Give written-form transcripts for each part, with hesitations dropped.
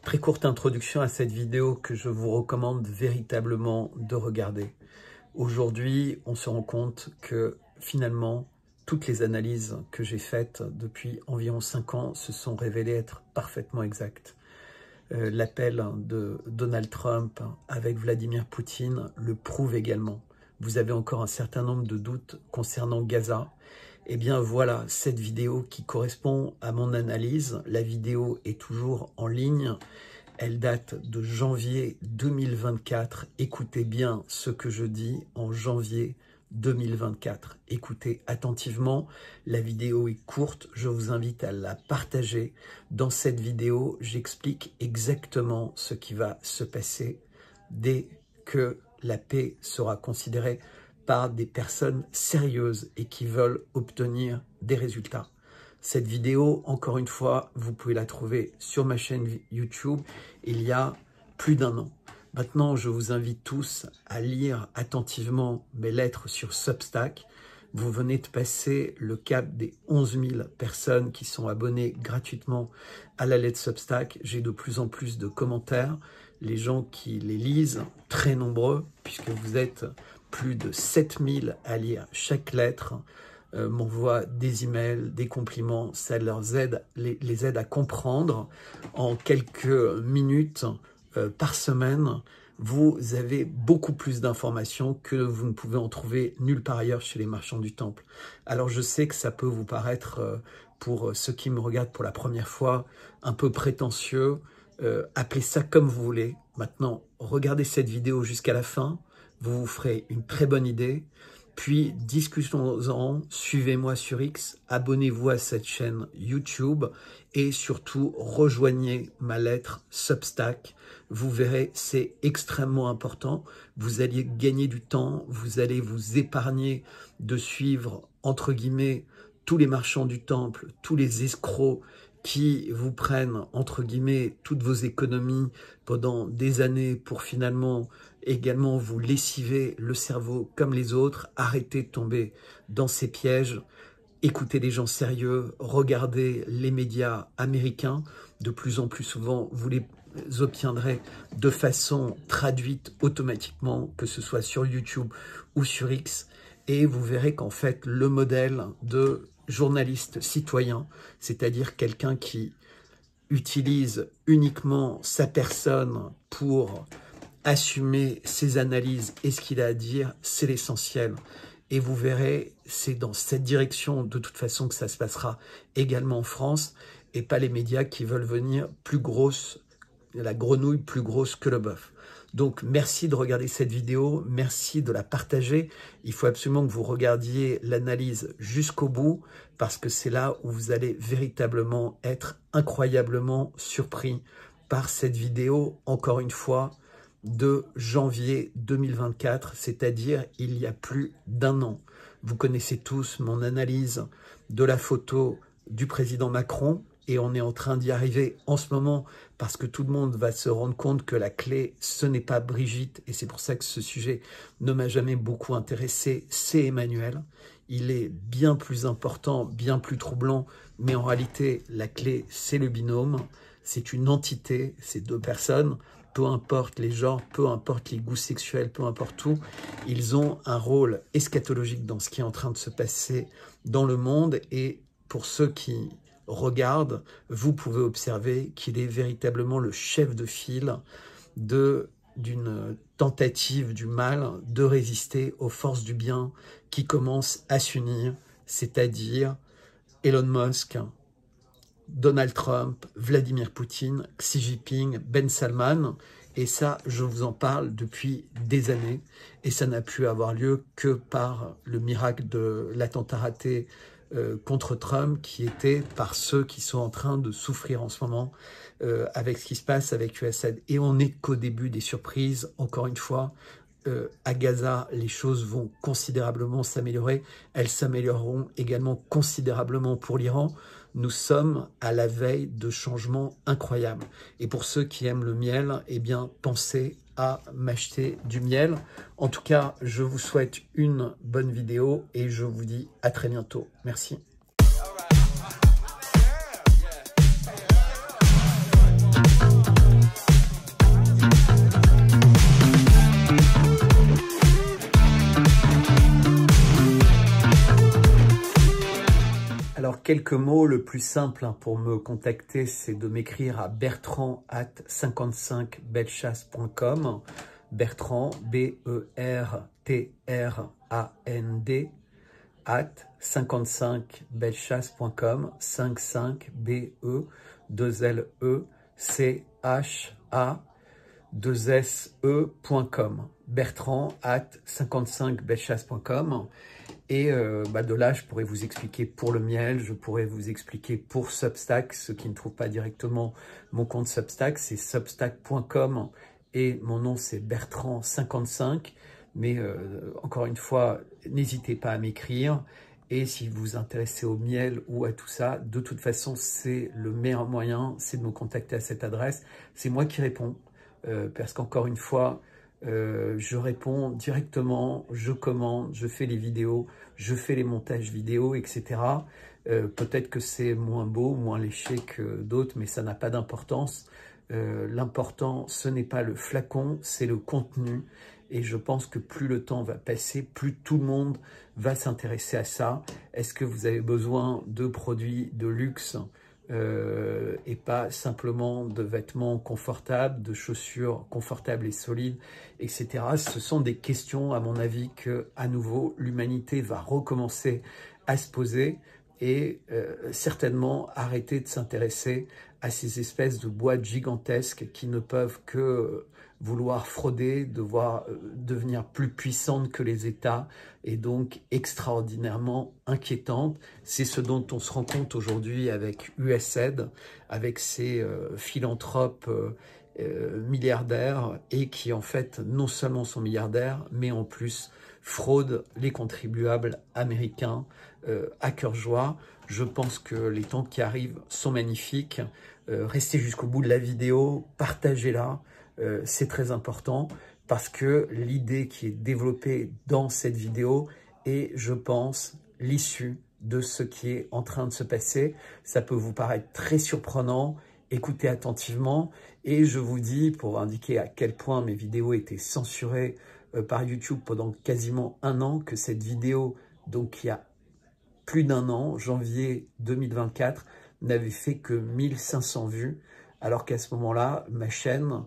Très courte introduction à cette vidéo que je vous recommande véritablement de regarder. Aujourd'hui, on se rend compte que finalement, toutes les analyses que j'ai faites depuis environ 5 ans se sont révélées être parfaitement exactes. L'appel de Donald Trump avec Vladimir Poutine le prouve également. Vous avez encore un certain nombre de doutes concernant Gaza. Eh bien voilà, cette vidéo qui correspond à mon analyse, la vidéo est toujours en ligne, elle date de janvier 2024. Écoutez bien ce que je dis en janvier 2024. Écoutez attentivement, la vidéo est courte, je vous invite à la partager. Dans cette vidéo, j'explique exactement ce qui va se passer dès que la paix sera considérée par des personnes sérieuses et qui veulent obtenir des résultats. Cette vidéo, encore une fois, vous pouvez la trouver sur ma chaîne YouTube il y a plus d'1 an. Maintenant, je vous invite tous à lire attentivement mes lettres sur Substack. Vous venez de passer le cap des 11 000 personnes qui sont abonnées gratuitement à la lettre Substack. J'ai de plus en plus de commentaires. Les gens qui les lisent, très nombreux, puisque vous êtes plus de 7000 à lire chaque lettre, m'envoient des emails, des compliments. Ça les aide à comprendre. En quelques minutes par semaine, vous avez beaucoup plus d'informations que vous ne pouvez en trouver nulle part ailleurs chez les marchands du temple. Alors je sais que ça peut vous paraître, pour ceux qui me regardent pour la première fois, un peu prétentieux. Appelez ça comme vous voulez. Maintenant, regardez cette vidéo jusqu'à la fin. Vous vous ferez une très bonne idée. Puis, discutons-en, suivez-moi sur X, abonnez-vous à cette chaîne YouTube et surtout, rejoignez ma lettre Substack. Vous verrez, c'est extrêmement important. Vous allez gagner du temps, vous allez vous épargner de suivre, entre guillemets, tous les marchands du temple, tous les escrocs qui vous prennent, entre guillemets, toutes vos économies pendant des années pour finalement également vous lessiver le cerveau comme les autres. Arrêtez de tomber dans ces pièges. Écoutez les gens sérieux, regardez les médias américains. De plus en plus souvent, vous les obtiendrez de façon traduite automatiquement, que ce soit sur YouTube ou sur X. Et vous verrez qu'en fait, le modèle de journaliste citoyen, c'est-à-dire quelqu'un qui utilise uniquement sa personne pour assumer ses analyses et ce qu'il a à dire, c'est l'essentiel. Et vous verrez, c'est dans cette direction de toute façon que ça se passera également en France, et pas les médias qui veulent venir plus grosse, la grenouille plus grosse que le bœuf. Donc, merci de regarder cette vidéo, merci de la partager. Il faut absolument que vous regardiez l'analyse jusqu'au bout, parce que c'est là où vous allez véritablement être incroyablement surpris par cette vidéo, encore une fois, de janvier 2024, c'est-à-dire il y a plus d'1 an. Vous connaissez tous mon analyse de la photo du président Macron, et on est en train d'y arriver en ce moment parce que tout le monde va se rendre compte que la clé, ce n'est pas Brigitte, et c'est pour ça que ce sujet ne m'a jamais beaucoup intéressé, c'est Emmanuel. Il est bien plus important, bien plus troublant, mais en réalité, la clé, c'est le binôme, c'est une entité, c'est 2 personnes, peu importe les genres, peu importe les goûts sexuels, peu importe tout, ils ont un rôle eschatologique dans ce qui est en train de se passer dans le monde, et pour ceux qui regarde, vous pouvez observer qu'il est véritablement le chef de file d'une tentative du mal de résister aux forces du bien qui commencent à s'unir, c'est-à-dire Elon Musk, Donald Trump, Vladimir Poutine, Xi Jinping, Ben Salman. Et ça, je vous en parle depuis des années, et ça n'a pu avoir lieu que par le miracle de l'attentat raté contre Trump, qui était par ceux qui sont en train de souffrir en ce moment avec ce qui se passe avec USAID. Et on n'est qu'au début des surprises. Encore une fois, à Gaza, les choses vont considérablement s'améliorer. Elles s'amélioreront également considérablement pour l'Iran. Nous sommes à la veille de changements incroyables. Et pour ceux qui aiment le miel, eh bien, pensez à m'acheter du miel. En tout cas, je vous souhaite une bonne vidéo et je vous dis à très bientôt. Merci. quelques mots, le plus simple pour me contacter, c'est de m'écrire à bertrand@55bellechasse.com. Bertrand, B-E-R-T-R-A-N-D, @55bellechasse.com, 55 B-E, 2-L-E, C-H-A, 2-S-E.com. Bertrand@55bellechasse.com. Et de là, je pourrais vous expliquer pour le miel, je pourrais vous expliquer pour Substack. Ceux qui ne trouvent pas directement mon compte Substack, c'est substack.com et mon nom c'est Bertrand55. Mais encore une fois, n'hésitez pas à m'écrire. Et si vous vous intéressez au miel ou à tout ça, de toute façon, c'est le meilleur moyen, c'est de me contacter à cette adresse. C'est moi qui réponds, parce qu'encore une fois, je réponds directement, je commande, je fais les vidéos, je fais les montages vidéo, etc. Peut-être que c'est moins beau, moins léché que d'autres, mais ça n'a pas d'importance. L'important, ce n'est pas le flacon, c'est le contenu. Et je pense que plus le temps va passer, plus tout le monde va s'intéresser à ça. Est-ce que vous avez besoin de produits de luxe et pas simplement de vêtements confortables, de chaussures confortables et solides, etc. Ce sont des questions, à mon avis, que à nouveau l'humanité va recommencer à se poser et certainement arrêter de s'intéresser à ces espèces de boîtes gigantesques qui ne peuvent que vouloir frauder, devenir plus puissantes que les États et donc extraordinairement inquiétantes. C'est ce dont on se rend compte aujourd'hui avec USAID, avec ces philanthropes milliardaires et qui en fait non seulement sont milliardaires mais en plus fraudent les contribuables américains à cœur joie. Je pense que les temps qui arrivent sont magnifiques. Restez jusqu'au bout de la vidéo, partagez-la. C'est très important parce que l'idée qui est développée dans cette vidéo est, je pense, l'issue de ce qui est en train de se passer. Ça peut vous paraître très surprenant, écoutez attentivement et je vous dis, pour indiquer à quel point mes vidéos étaient censurées par YouTube pendant quasiment un an, que cette vidéo, donc il y a plus d'un an, janvier 2024, n'avait fait que 1500 vues, alors qu'à ce moment-là, ma chaîne,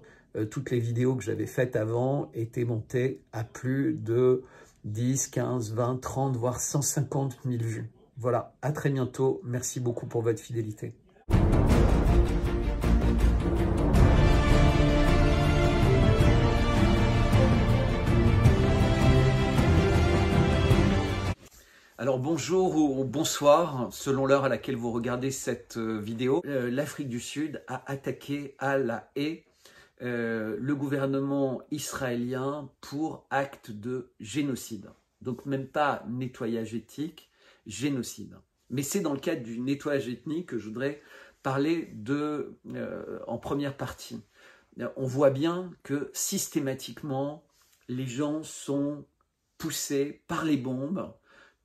toutes les vidéos que j'avais faites avant étaient montées à plus de 10, 15, 20, 30, voire 150 000 vues. Voilà, à très bientôt. Merci beaucoup pour votre fidélité. Alors bonjour ou bonsoir, selon l'heure à laquelle vous regardez cette vidéo. L'Afrique du Sud a attaqué à La Haye le gouvernement israélien pour acte de génocide. Donc même pas nettoyage ethnique, génocide. Mais c'est dans le cadre du nettoyage ethnique que je voudrais parler en première partie. On voit bien que systématiquement, les gens sont poussés par les bombes,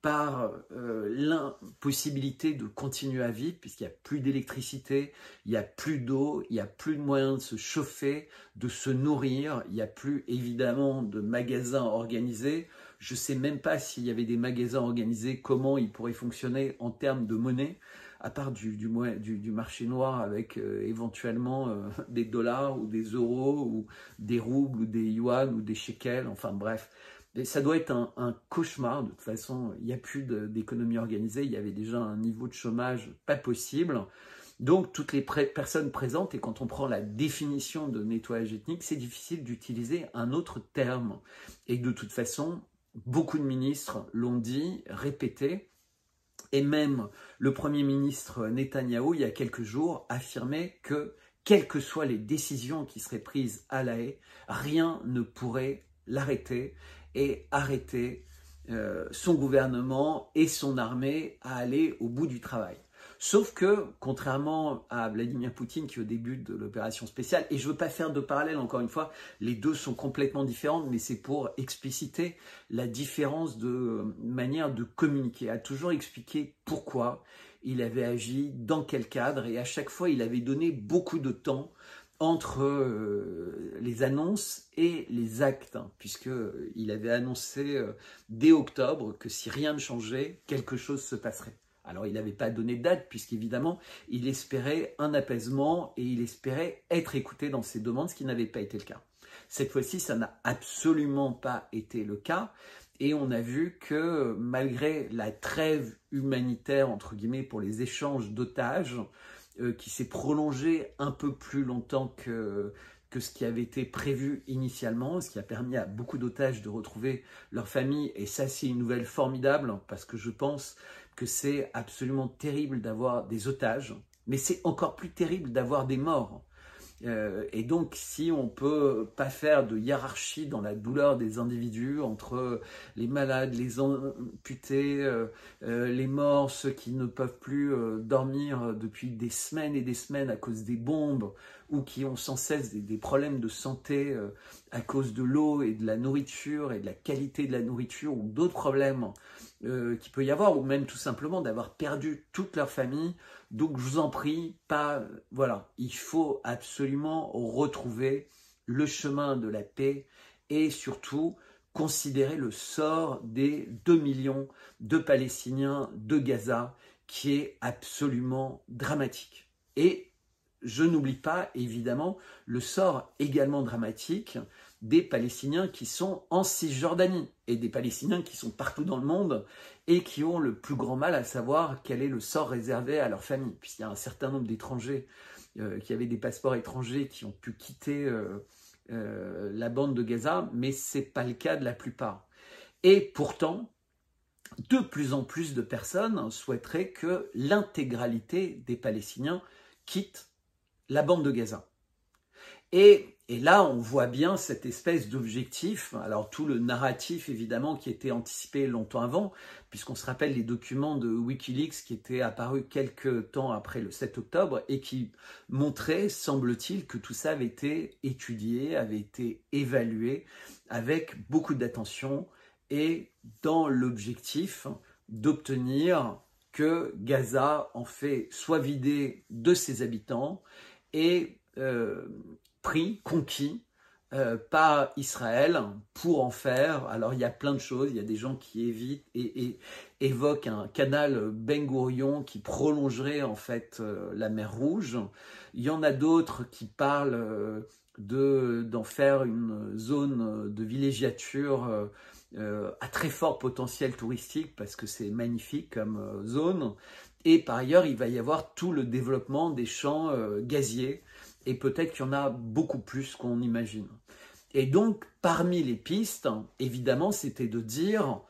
par l'impossibilité de continuer à vivre, puisqu'il n'y a plus d'électricité, il n'y a plus d'eau, il n'y a plus de moyens de se chauffer, de se nourrir, il n'y a plus évidemment de magasins organisés. Je ne sais même pas s'il y avait des magasins organisés, comment ils pourraient fonctionner en termes de monnaie, à part du marché noir avec éventuellement des dollars ou des euros ou des roubles ou des yuan ou des shekels, enfin bref. Et ça doit être un cauchemar. De toute façon, il n'y a plus d'économie organisée, il y avait déjà un niveau de chômage pas possible. Donc, toutes les personnes présentes, et quand on prend la définition de nettoyage ethnique, c'est difficile d'utiliser un autre terme. Et de toute façon, beaucoup de ministres l'ont dit, répété, et même le Premier ministre Netanyahou, il y a quelques jours, affirmait que, quelles que soient les décisions qui seraient prises à La Haye, rien ne pourrait l'arrêter et arrêter son gouvernement et son armée à aller au bout du travail. Sauf que, contrairement à Vladimir Poutine qui au début de l'opération spéciale, et je ne veux pas faire de parallèle encore une fois, les deux sont complètement différentes, mais c'est pour expliciter la différence de manière de communiquer, a toujours expliqué pourquoi il avait agi, dans quel cadre, et à chaque fois il avait donné beaucoup de temps entre les annonces et les actes, puisqu'il avait annoncé dès octobre que si rien ne changeait, quelque chose se passerait. Alors, il n'avait pas donné de date, puisqu'évidemment, il espérait un apaisement et il espérait être écouté dans ses demandes, ce qui n'avait pas été le cas. Cette fois-ci, ça n'a absolument pas été le cas. Et on a vu que malgré la trêve humanitaire, entre guillemets, pour les échanges d'otages, qui s'est prolongée un peu plus longtemps que ce qui avait été prévu initialement, ce qui a permis à beaucoup d'otages de retrouver leur famille. Et ça, c'est une nouvelle formidable, parce que je pense que c'est absolument terrible d'avoir des otages, mais c'est encore plus terrible d'avoir des morts. Et donc, si on ne peut pas faire de hiérarchie dans la douleur des individus entre les malades, les amputés, les morts, ceux qui ne peuvent plus dormir depuis des semaines et des semaines à cause des bombes, ou qui ont sans cesse des problèmes de santé à cause de l'eau et de la nourriture et de la qualité de la nourriture, ou d'autres problèmes qu'il peut y avoir, ou même tout simplement d'avoir perdu toute leur famille. Donc je vous en prie, voilà, il faut absolument retrouver le chemin de la paix et surtout considérer le sort des 2 millions de Palestiniens de Gaza, qui est absolument dramatique. Et je n'oublie pas évidemment le sort également dramatique des Palestiniens qui sont en Cisjordanie et des Palestiniens qui sont partout dans le monde et qui ont le plus grand mal à savoir quel est le sort réservé à leur famille, puisqu'il y a un certain nombre d'étrangers qui avaient des passeports étrangers qui ont pu quitter la bande de Gaza, mais ce n'est pas le cas de la plupart. Et pourtant, de plus en plus de personnes souhaiteraient que l'intégralité des Palestiniens quitte la bande de Gaza. Et là, on voit bien cette espèce d'objectif, alors tout le narratif évidemment qui était anticipé longtemps avant, puisqu'on se rappelle les documents de Wikileaks qui étaient apparus quelques temps après le 7 octobre et qui montraient, semble-t-il, que tout ça avait été étudié, avait été évalué avec beaucoup d'attention et dans l'objectif d'obtenir que Gaza en fait soit vidé de ses habitants et conquis par Israël pour en faire. Alors il y a plein de choses, il y a des gens qui évitent et évoquent un canal Ben Gourion qui prolongerait en fait la mer Rouge. Il y en a d'autres qui parlent d'en faire une zone de villégiature à très fort potentiel touristique, parce que c'est magnifique comme zone. Et par ailleurs, il va y avoir tout le développement des champs gaziers, et peut-être qu'il y en a beaucoup plus qu'on imagine. Et donc, parmi les pistes, évidemment, c'était de dire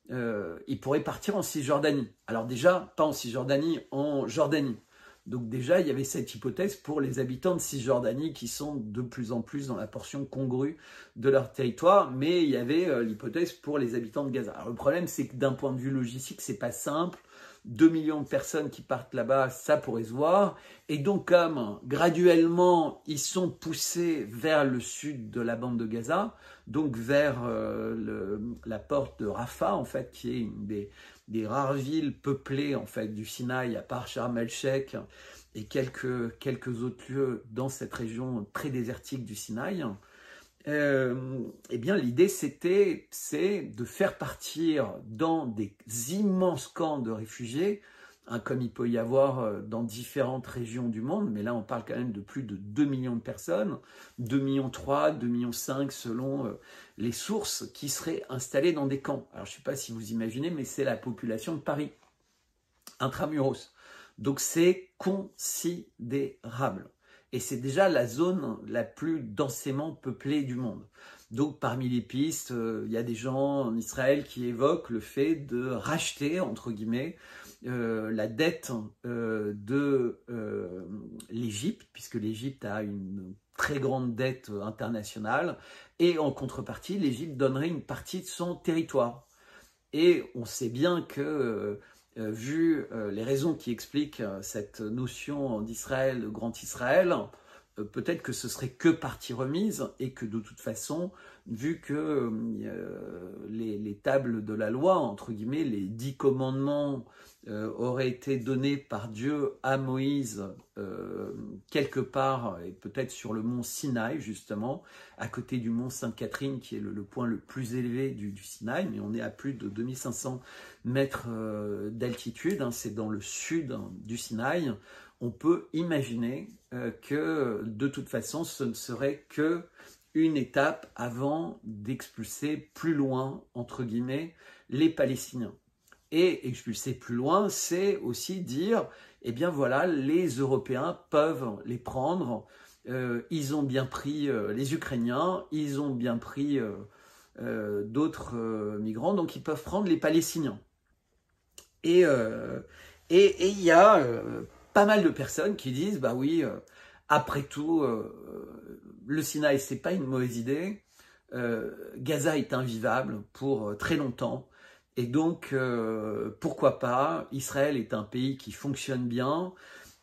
il pourrait partir en Cisjordanie. Alors déjà, pas en Cisjordanie, en Jordanie. Donc déjà, il y avait cette hypothèse pour les habitants de Cisjordanie qui sont de plus en plus dans la portion congrue de leur territoire, mais il y avait l'hypothèse pour les habitants de Gaza. Alors le problème, c'est que d'un point de vue logistique, c'est pas simple. 2 millions de personnes qui partent là-bas, ça pourrait se voir. Et donc, comme graduellement, ils sont poussés vers le sud de la bande de Gaza, donc vers la porte de Rafah, en fait, qui est une des rares villes peuplées en fait, du Sinaï, à part Sharm el-Sheikh et quelques autres lieux dans cette région très désertique du Sinaï. Eh bien, l'idée, c'est de faire partir dans des immenses camps de réfugiés, comme il peut y avoir dans différentes régions du monde, mais là, on parle quand même de plus de 2 millions de personnes, 2,3 millions, 2,5 millions selon les sources, qui seraient installées dans des camps. Alors, je ne sais pas si vous imaginez, mais c'est la population de Paris, intramuros. Donc, c'est considérable. Et c'est déjà la zone la plus densément peuplée du monde. Donc parmi les pistes, il y a des gens en Israël qui évoquent le fait de racheter, entre guillemets, la dette de l'Égypte, puisque l'Égypte a une très grande dette internationale, et en contrepartie, l'Égypte donnerait une partie de son territoire. Et on sait bien que vu les raisons qui expliquent cette notion d'Israël, de Grand Israël, peut-être que ce serait que partie remise et que de toute façon, vu que les tables de la loi, entre guillemets, les 10 commandements auraient été donnés par Dieu à Moïse quelque part, et peut-être sur le mont Sinaï justement, à côté du mont Sainte-Catherine qui est le point le plus élevé du Sinaï, mais on est à plus de 2500 mètres d'altitude, hein, c'est dans le sud du Sinaï. On peut imaginer que de toute façon, ce ne serait que une étape avant d'expulser plus loin, entre guillemets, les Palestiniens. Et expulser plus loin, c'est aussi dire, eh bien voilà, les Européens peuvent les prendre, ils ont bien pris les Ukrainiens, ils ont bien pris d'autres migrants, donc ils peuvent prendre les Palestiniens. Et il y a pas mal de personnes qui disent, bah oui, après tout, le Sinaï, c'est pas une mauvaise idée. Gaza est invivable pour très longtemps. Et donc, pourquoi pas? Israël est un pays qui fonctionne bien.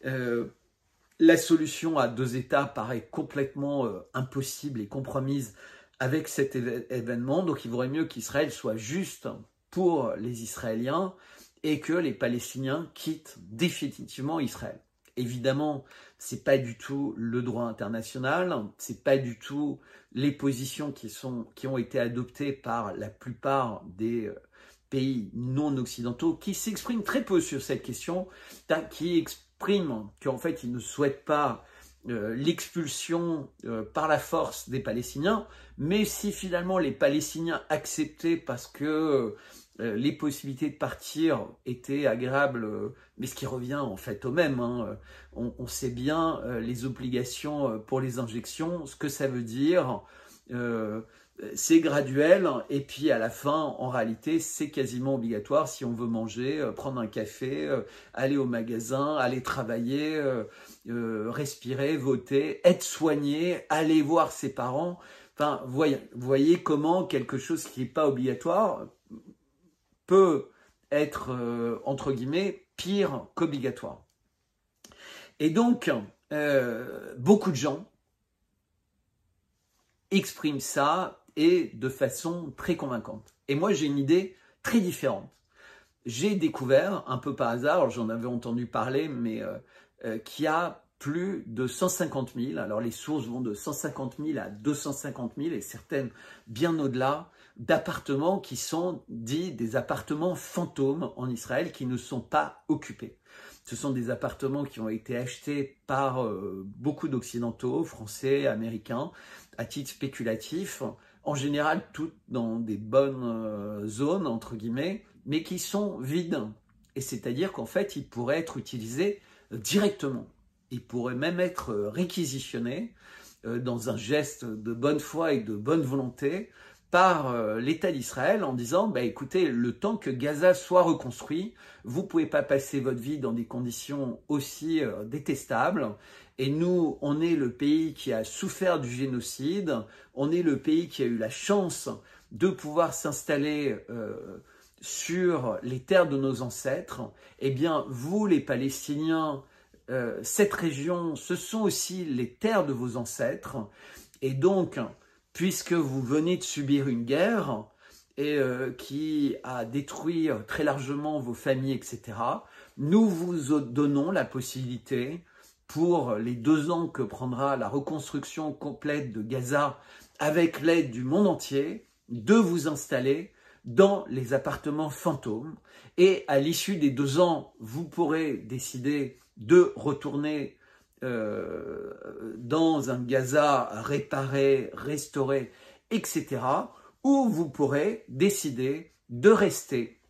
La solution à 2 États paraît complètement impossible et compromise avec cet événement. Donc, il vaudrait mieux qu'Israël soit juste pour les Israéliens et que les Palestiniens quittent définitivement Israël. Évidemment, c'est pas du tout le droit international, c'est pas du tout les positions qui ont été adoptées par la plupart des pays non occidentaux, qui s'expriment très peu sur cette question, qui expriment qu'en fait ils ne souhaitent pas l'expulsion par la force des Palestiniens, mais si finalement les Palestiniens acceptaient parce que les possibilités de partir étaient agréables, mais ce qui revient en fait au même, hein. On sait bien les obligations pour les injections, ce que ça veut dire, c'est graduel, et puis à la fin, en réalité, c'est quasiment obligatoire si on veut manger, prendre un café, aller au magasin, aller travailler, respirer, voter, être soigné, aller voir ses parents. Enfin, voyez comment quelque chose qui n'est pas obligatoire peut être, entre guillemets, pire qu'obligatoire. Et donc, beaucoup de gens expriment ça et de façon très convaincante. Et moi, j'ai une idée très différente. J'ai découvert, un peu par hasard, j'en avais entendu parler, mais qu'il y a plus de 150 000, alors les sources vont de 150 000 à 250 000 et certaines bien au-delà, d'appartements qui sont dits des appartements fantômes en Israël qui ne sont pas occupés. Ce sont des appartements qui ont été achetés par beaucoup d'Occidentaux, Français, Américains, à titre spéculatif, en général toutes dans des bonnes zones, entre guillemets, mais qui sont vides. Et c'est-à-dire qu'en fait, ils pourraient être utilisés directement. Ils pourraient même être réquisitionnés dans un geste de bonne foi et de bonne volonté par l'État d'Israël en disant bah, écoutez, le temps que Gaza soit reconstruit, vous ne pouvez pas passer votre vie dans des conditions aussi détestables. Et nous, on est le pays qui a souffert du génocide, on est le pays qui a eu la chance de pouvoir s'installer sur les terres de nos ancêtres. Eh bien, vous, les Palestiniens, cette région, ce sont aussi les terres de vos ancêtres. Et donc, puisque vous venez de subir une guerre et qui a détruit très largement vos familles, etc., nous vous donnons la possibilité, pour les 2 ans que prendra la reconstruction complète de Gaza, avec l'aide du monde entier, de vous installer dans les appartements fantômes. Et à l'issue des 2 ans, vous pourrez décider de retourner dans un Gaza réparé, restauré, etc. Ou vous pourrez décider de rester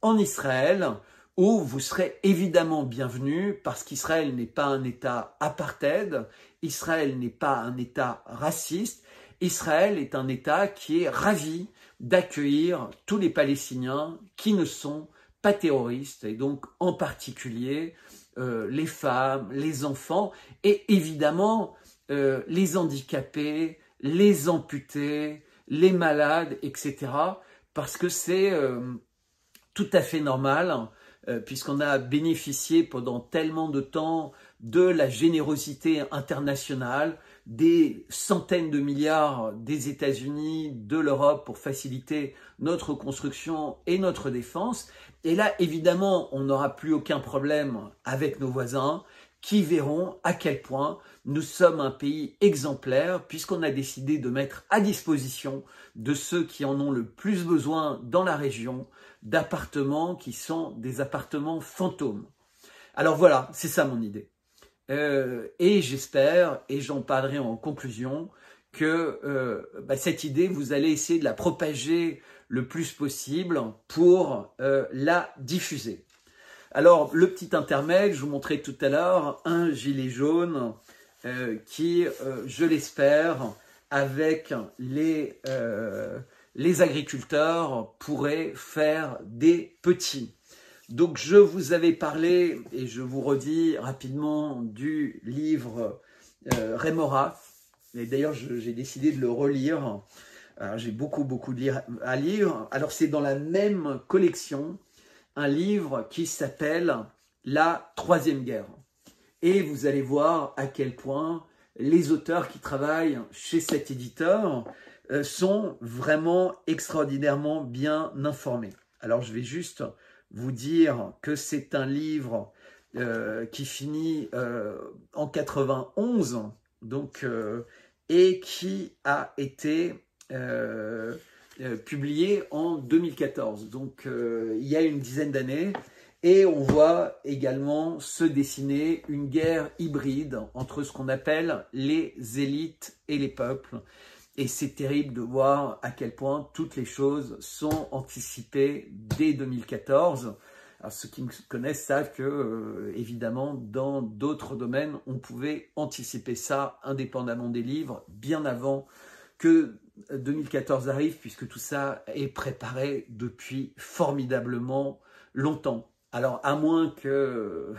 en Israël, où vous serez évidemment bienvenus, parce qu'Israël n'est pas un État apartheid, Israël n'est pas un État raciste, Israël est un État qui est ravi d'accueillir tous les Palestiniens qui ne sont pas terroristes, et donc en particulier les femmes, les enfants, et évidemment les handicapés, les amputés, les malades, etc. Parce que c'est tout à fait normal, puisqu'on a bénéficié pendant tellement de temps de la générosité internationale, des centaines de milliards des États-Unis, de l'Europe pour faciliter notre construction et notre défense. Et là, évidemment, on n'aura plus aucun problème avec nos voisins qui verront à quel point nous sommes un pays exemplaire puisqu'on a décidé de mettre à disposition de ceux qui en ont le plus besoin dans la région d'appartements qui sont des appartements fantômes. Alors voilà, c'est ça mon idée. Et j'espère, et j'en parlerai en conclusion, que cette idée, vous allez essayer de la propager le plus possible pour la diffuser. Alors, le petit intermède, je vous montrais tout à l'heure un gilet jaune qui, je l'espère, avec les agriculteurs, pourrait faire des petits. Donc, je vous avais parlé, et je vous redis rapidement, du livre Rémora. Et d'ailleurs, j'ai décidé de le relire. J'ai beaucoup à lire. Alors, c'est dans la même collection, un livre qui s'appelle « La Troisième Guerre ». Et vous allez voir à quel point les auteurs qui travaillent chez cet éditeur sont vraiment extraordinairement bien informés. Alors, je vais juste vous dire que c'est un livre qui finit en 91, donc, et qui a été publié en 2014, donc il y a une dizaine d'années, et on voit également se dessiner une guerre hybride entre ce qu'on appelle les élites et les peuples. Et c'est terrible de voir à quel point toutes les choses sont anticipées dès 2014. Alors, ceux qui me connaissent savent que, évidemment, dans d'autres domaines, on pouvait anticiper ça indépendamment des livres, bien avant que 2014 arrive, puisque tout ça est préparé depuis formidablement longtemps. Alors, à moins que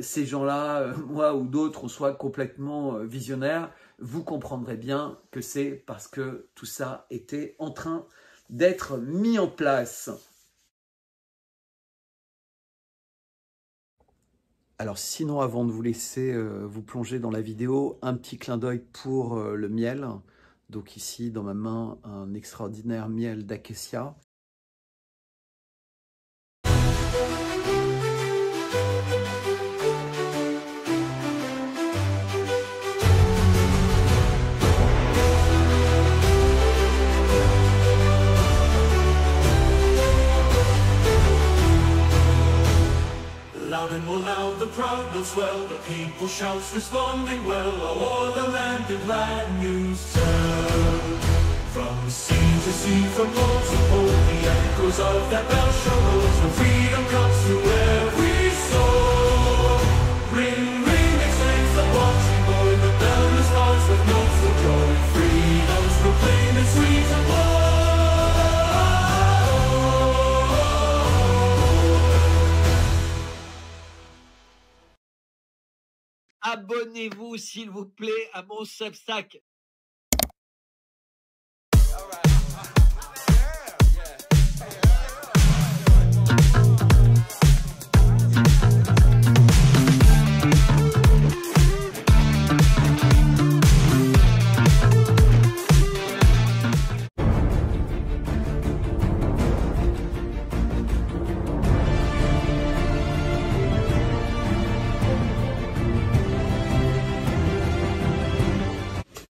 ces gens-là, moi ou d'autres, soient complètement visionnaires, vous comprendrez bien que c'est parce que tout ça était en train d'être mis en place. Alors sinon, avant de vous laisser vous plonger dans la vidéo, un petit clin d'œil pour le miel. Donc ici, dans ma main, un extraordinaire miel d'acacia. Loud and more loud, the crowd will swell, the people shouts responding well, o'er the land in glad news tell. From sea to sea, from pole to pole, the echoes of that bell shall roll, so freedom comes through every soul. Ring, ring, exclaims the watching boy, the bell responds with notes of joy. Freedom's proclaimed in sweet and low. Abonnez-vous, s'il vous plaît, à mon Substack.